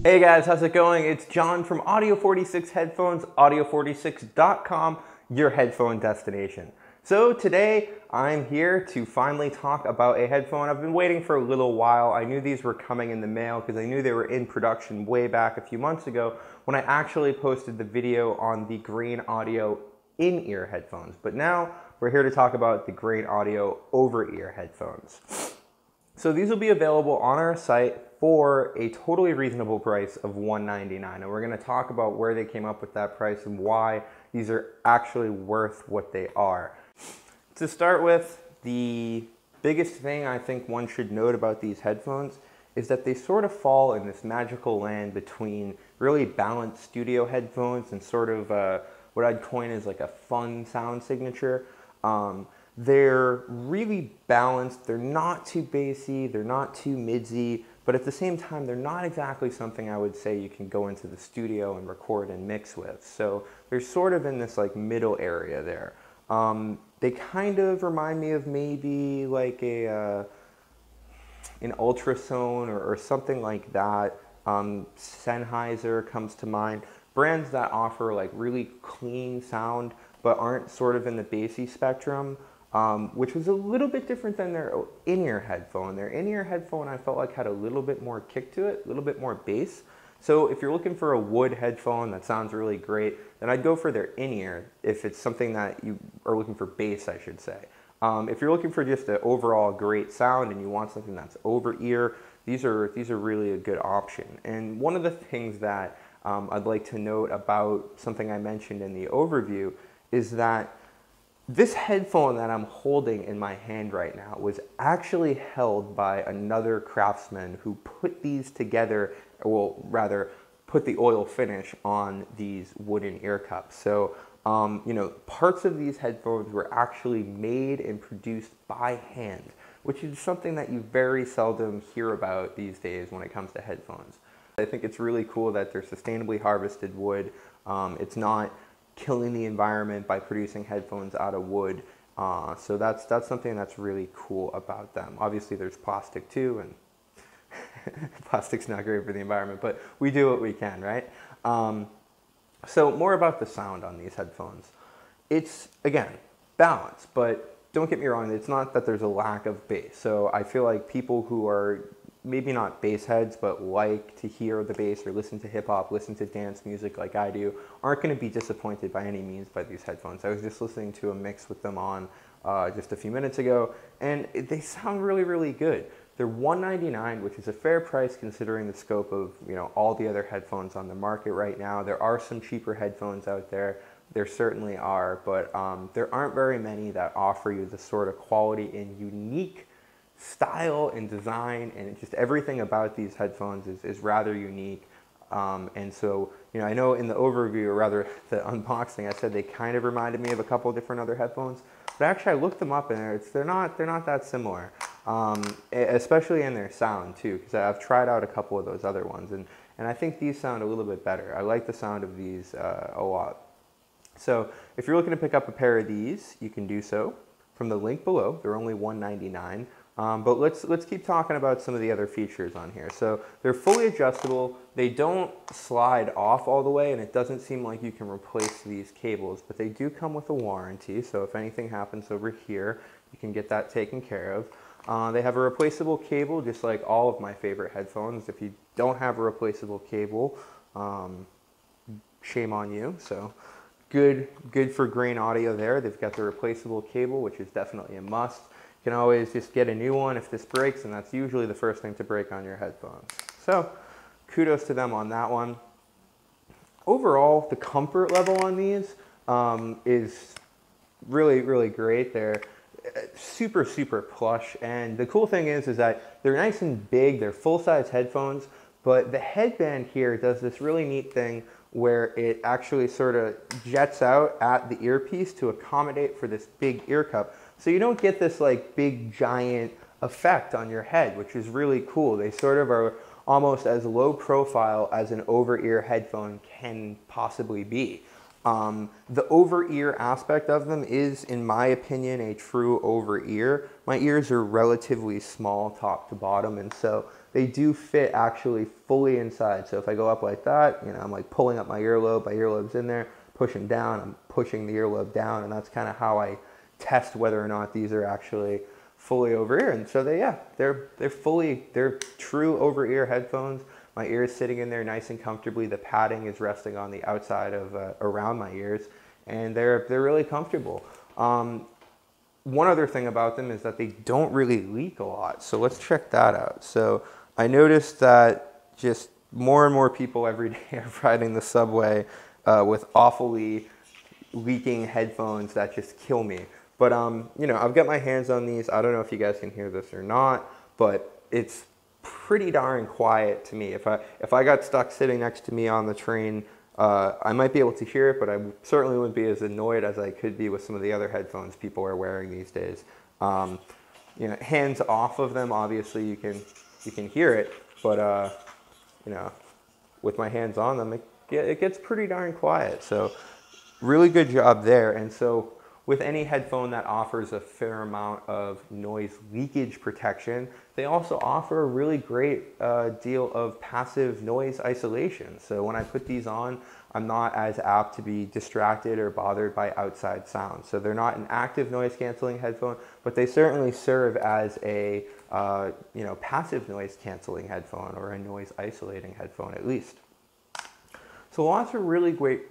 Hey guys, how's it going? It's John from Audio 46 Headphones, audio46.com, your headphone destination. So today I'm here to finally talk about a headphone. I've been waiting for a little while. I knew these were coming in the mail because I knew they were in production way back a few months ago when I actually posted the video on the Grain Audio in-ear headphones. But now we're here to talk about the Grain Audio over-ear headphones. So these will be available on our site for a totally reasonable price of $199, and we're going to talk about where they came up with that price and why these are actually worth what they are. To start with, the biggest thing I think one should note about these headphones is that they sort of fall in this magical land between really balanced studio headphones and sort of what I'd coin as like a fun sound signature. They're really balanced. They're not too bassy, they're not too midsy, but at the same time, they're not exactly something I would say you can go into the studio and record and mix with. So they're sort of in this like middle area there. They kind of remind me of maybe like an Ultrasone or something like that. Sennheiser comes to mind. Brands that offer like really clean sound but aren't sort of in the bassy spectrum. Which was a little bit different than their in-ear headphone. Their in-ear headphone I felt like had a little bit more kick to it, a little bit more bass. So if you're looking for a wood headphone that sounds really great, then I'd go for their in-ear if it's something that you are looking for bass, I should say. If you're looking for just an overall great sound and you want something that's over-ear, these are really a good option. And one of the things that I'd like to note about something I mentioned in the overview is that this headphone that I'm holding in my hand right now was actually held by another craftsman who put these together, well, rather put the oil finish on these wooden ear cups. So, you know, parts of these headphones were actually made and produced by hand, which is something that you very seldom hear about these days when it comes to headphones. I think it's really cool that they're sustainably harvested wood. It's not killing the environment by producing headphones out of wood. So that's something that's really cool about them. Obviously there's plastic too, and plastic's not great for the environment, but we do what we can, right? So more about the sound on these headphones. It's, again, balanced, but don't get me wrong, it's not that there's a lack of bass. So I feel like people who are maybe not bass heads, but like to hear the bass or listen to hip hop, listen to dance music like I do, aren't going to be disappointed by any means by these headphones. I was just listening to a mix with them on just a few minutes ago, and they sound really, really good. They're $199, which is a fair price considering the scope of, you know, all the other headphones on the market right now. There are some cheaper headphones out there. There certainly are, but there aren't very many that offer you the sort of quality and unique style and design, and just everything about these headphones is rather unique. And so, you know, I know in the overview, or rather the unboxing, I said they kind of reminded me of a couple of different other headphones, but actually I looked them up and they're not that similar, especially in their sound too, because I've tried out a couple of those other ones, and I think these sound a little bit better. I like the sound of these a lot. So if you're looking to pick up a pair of these, you can do so from the link below. They're only $199. But let's keep talking about some of the other features on here. So they're fully adjustable. They don't slide off all the way, and it doesn't seem like you can replace these cables, but they do come with a warranty. So if anything happens over here, you can get that taken care of. They have a replaceable cable, just like all of my favorite headphones. If you don't have a replaceable cable, shame on you. So good for Grain Audio there. They've got the replaceable cable, which is definitely a must. You can always just get a new one if this breaks, and that's usually the first thing to break on your headphones. So kudos to them on that one. Overall, the comfort level on these is really, really great. They're super, super plush, and the cool thing is that they're nice and big. They're full-size headphones, but the headband here does this really neat thing where it actually sort of jets out at the earpiece to accommodate for this big ear cup. So you don't get this like big giant effect on your head, which is really cool. They sort of are almost as low profile as an over-ear headphone can possibly be. The over-ear aspect of them is, in my opinion, a true over-ear. My ears are relatively small top to bottom, and so they do fit actually fully inside. So if I go up like that, you know, I'm like pulling up my earlobe's in there, pushing down, I'm pushing the earlobe down, and that's kind of how I test whether or not these are actually fully over-ear. And so they're true over-ear headphones. My ears sitting in there nice and comfortably. The padding is resting on the outside of around my ears, and they're really comfortable. One other thing about them is that they don't really leak a lot. So let's check that out. So I noticed that just more and more people every day are riding the subway with awfully leaking headphones that just kill me. But you know, I've got my hands on these. I don't know if you guys can hear this or not, but it's pretty darn quiet to me. If I got stuck sitting next to me on the train, I might be able to hear it, but I certainly wouldn't be as annoyed as I could be with some of the other headphones people are wearing these days. You know, hands off of them, obviously you can hear it, but you know, with my hands on them, it gets pretty darn quiet. So really good job there. And so with any headphone that offers a fair amount of noise leakage protection, they also offer a really great deal of passive noise isolation. So when I put these on, I'm not as apt to be distracted or bothered by outside sound. So they're not an active noise canceling headphone, but they certainly serve as a you know, passive noise canceling headphone, or a noise isolating headphone at least. So lots of really great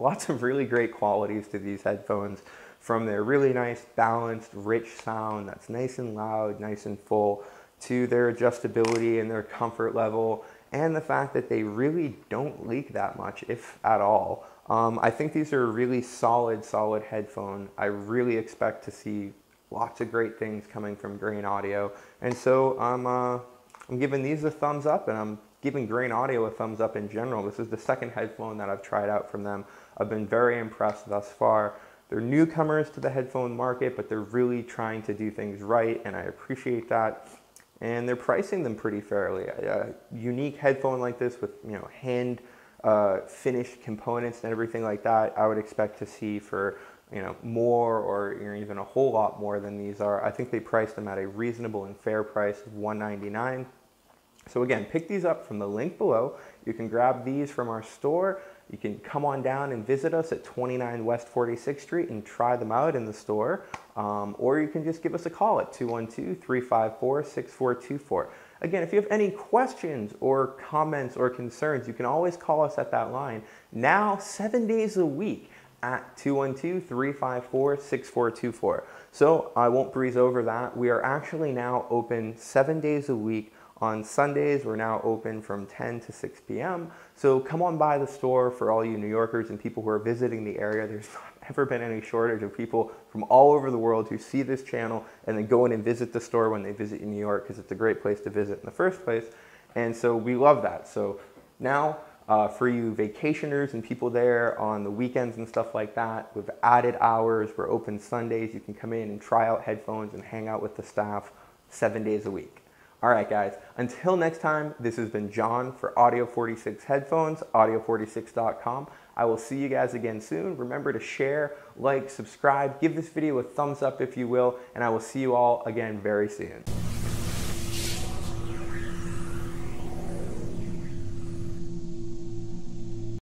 lots of really great qualities to these headphones, from their really nice, balanced, rich sound that's nice and loud, nice and full, to their adjustability and their comfort level, and the fact that they really don't leak that much, if at all. I think these are a really solid headphone. I really expect to see lots of great things coming from Grain Audio, and so I'm giving these a thumbs up, and I'm giving Grain Audio a thumbs up in general. This is the second headphone that I've tried out from them. I've been very impressed thus far. They're newcomers to the headphone market, but they're really trying to do things right, and I appreciate that. And they're pricing them pretty fairly. A unique headphone like this with, you know, hand finished components and everything like that, I would expect to see for, you know, more, or even a whole lot more than these are. I think they priced them at a reasonable and fair price of $199. So again, pick these up from the link below. You can grab these from our store. You can come on down and visit us at 29 West 46th Street and try them out in the store. Or you can just give us a call at 212-354-6424. Again, if you have any questions or comments or concerns, you can always call us at that line, now 7 days a week, at 212-354-6424. So I won't breeze over that. We are actually now open 7 days a week. On Sundays, we're now open from 10 to 6 p.m. So come on by the store for all you New Yorkers and people who are visiting the area. There's not ever been any shortage of people from all over the world who see this channel and then go in and visit the store when they visit New York, because it's a great place to visit in the first place. And so we love that. So now, for you vacationers and people there on the weekends and stuff like that, we've added hours. We're open Sundays. You can come in and try out headphones and hang out with the staff 7 days a week. All right, guys, until next time, this has been John for Audio 46 Headphones, audio46.com. I will see you guys again soon. Remember to share, like, subscribe, give this video a thumbs up if you will, and I will see you all again very soon.